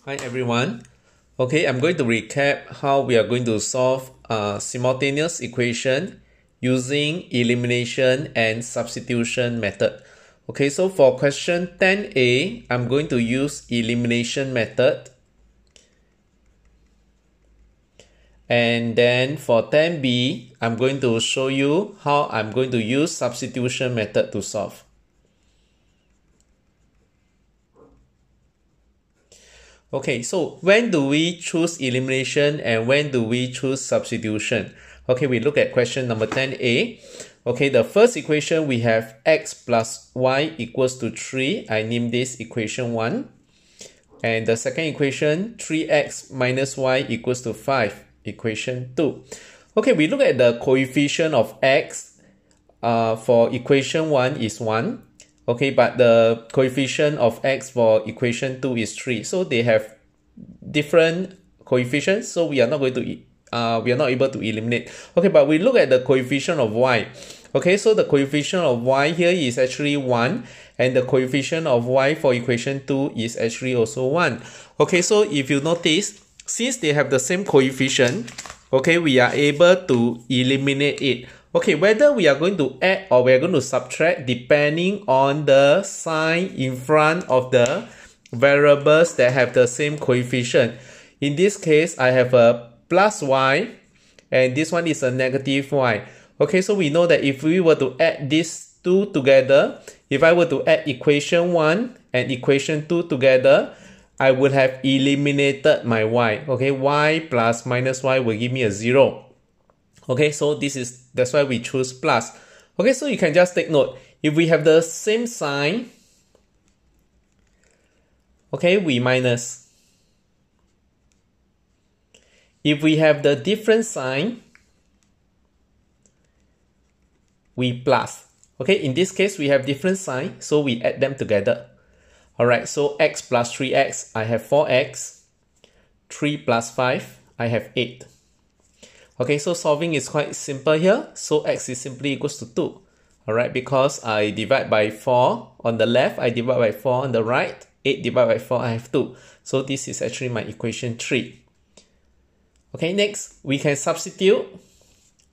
Hi everyone. Okay, I'm going to recap how we are going to solve a simultaneous equation using elimination and substitution method. Okay, so for question 10a, I'm going to use elimination method. And then for 10b, I'm going to show you how I'm going to use substitution method to solve. Okay, so when do we choose elimination and when do we choose substitution? Okay, we look at question number 10a. Okay, the first equation we have x plus y equals to 3. I name this equation 1. And the second equation, 3x minus y equals to 5, equation 2. Okay, we look at the coefficient of x for equation 1 is 1. Okay, but the coefficient of x for equation 2 is 3. So they have different coefficients. So we are not going to we are not able to eliminate. Okay, but we look at the coefficient of y. Okay, so the coefficient of y here is actually 1, and the coefficient of y for equation 2 is actually also 1. Okay, so if you notice, since they have the same coefficient, okay, we are able to eliminate it. Okay, whether we are going to add or we are going to subtract depending on the sign in front of the variables that have the same coefficient. In this case, I have a plus y and this one is a negative y. Okay, so we know that if we were to add these two together, if I were to add equation 1 and equation 2 together, I would have eliminated my y. Okay, y plus minus y will give me a 0. Okay, so that's why we choose plus. Okay, so you can just take note. If we have the same sign, okay, we minus. If we have the different sign, we plus. Okay, in this case, we have different sign, so we add them together. Alright, so x plus 3x, I have 4x. 3 plus 5, I have 8. Okay, so solving is quite simple here. So x is simply equals to 2. Alright, because I divide by 4 on the left, I divide by 4 on the right. 8 divided by 4, I have 2. So this is actually my equation 3. Okay, next, we can substitute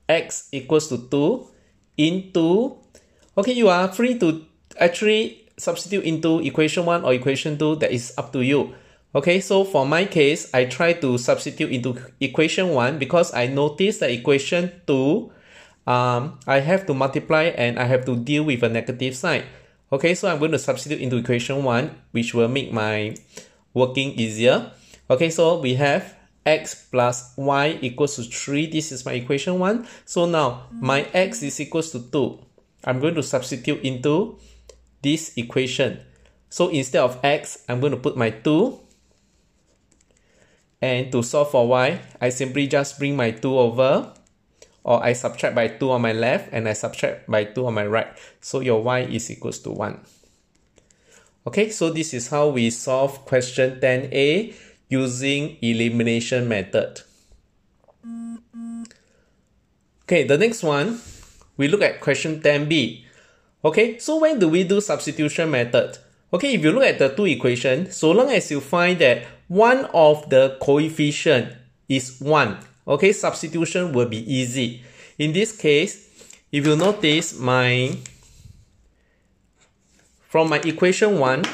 x equals to 2 into... Okay, you are free to actually substitute into equation 1 or equation 2. That is up to you. Okay, so for my case, I try to substitute into equation 1 because I noticed that equation 2, I have to multiply and I have to deal with a negative sign. Okay, so I'm going to substitute into equation 1, which will make my working easier. Okay, so we have x plus y equals to 3. This is my equation 1. So now, my x is equals to 2. I'm going to substitute into this equation. So instead of x, I'm going to put my 2. And to solve for y, I simply just bring my 2 over, or I subtract by 2 on my left and I subtract by 2 on my right. So your y is equals to 1. Okay, so this is how we solve question 10a using elimination method. Okay, the next one, we look at question 10b. Okay, so when do we do substitution method? Okay, if you look at the two equations, so long as you find that one of the coefficient is 1, okay, substitution will be easy. In this case, if you notice from my equation 1,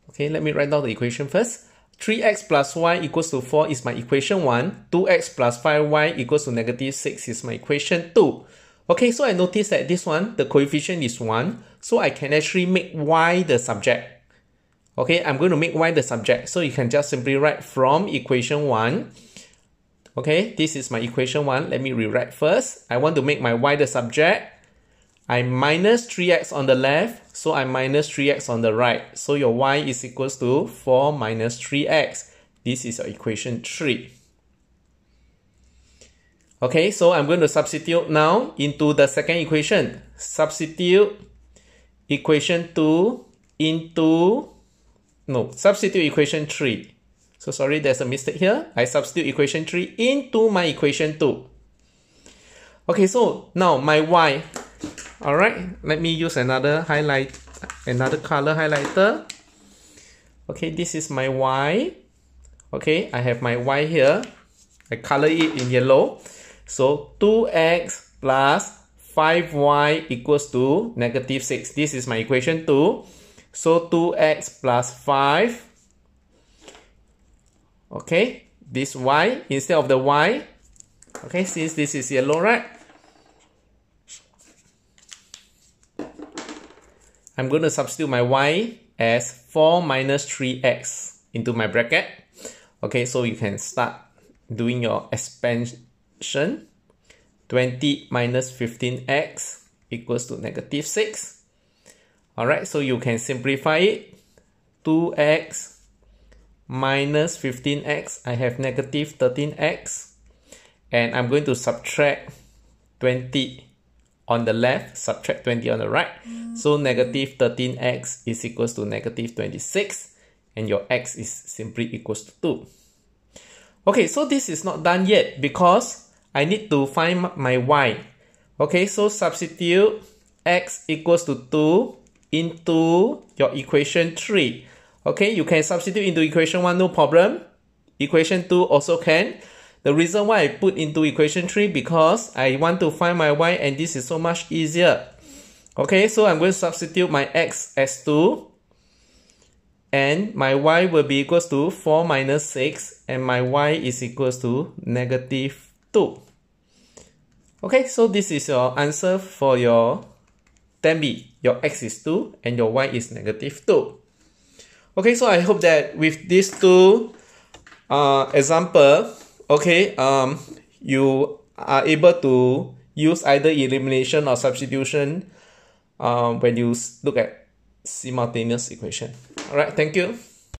okay, let me write down the equation first. 3x plus y equals to 4 is my equation 1. 2x plus 5y equals to negative 6 is my equation 2. Okay, so I noticed that this one, the coefficient is 1. So I can actually make y the subject. Okay, I'm going to make y the subject. So you can just simply write from equation 1. Okay, this is my equation 1. Let me rewrite first. I want to make my y the subject. I minus 3x on the left. So I minus 3x on the right. So your y is equals to 4 minus 3x. This is your equation 3. Okay, so I'm going to substitute now into the second equation. Substitute equation 2 into... No, substitute equation 3. So sorry, there's a mistake here. I substitute equation 3 into my equation 2. Okay, so now my y. Alright, let me use another color highlighter. Okay, this is my y. Okay, I have my y here. I color it in yellow. So 2x plus 5y equals to negative 6. This is my equation 2. So 2x plus 5. Okay, this y instead of the y. Okay, since this is yellow, right? I'm going to substitute my y as 4 minus 3x into my bracket. Okay, so you can start doing your expansion. 20 minus 15x equals to negative 6. Alright, so you can simplify it. 2x minus 15x, I have negative 13x. And I'm going to subtract 20 on the left, subtract 20 on the right. So negative 13x is equals to negative 26. And your x is simply equals to 2. Okay, so this is not done yet because I need to find my y. Okay, so substitute x equals to 2 into your equation 3. Okay, you can substitute into equation 1, no problem. Equation 2 also can. The reason why I put into equation 3 because I want to find my y and this is so much easier. Okay, so I'm going to substitute my x as 2. And my y will be equals to 4 minus 6. And my y is equals to negative 2. Okay, so this is your answer for your 10b. Your x is 2 and your y is negative 2. Okay, so I hope that with these two example, okay, you are able to use either elimination or substitution when you look at simultaneous equation. Alright, thank you.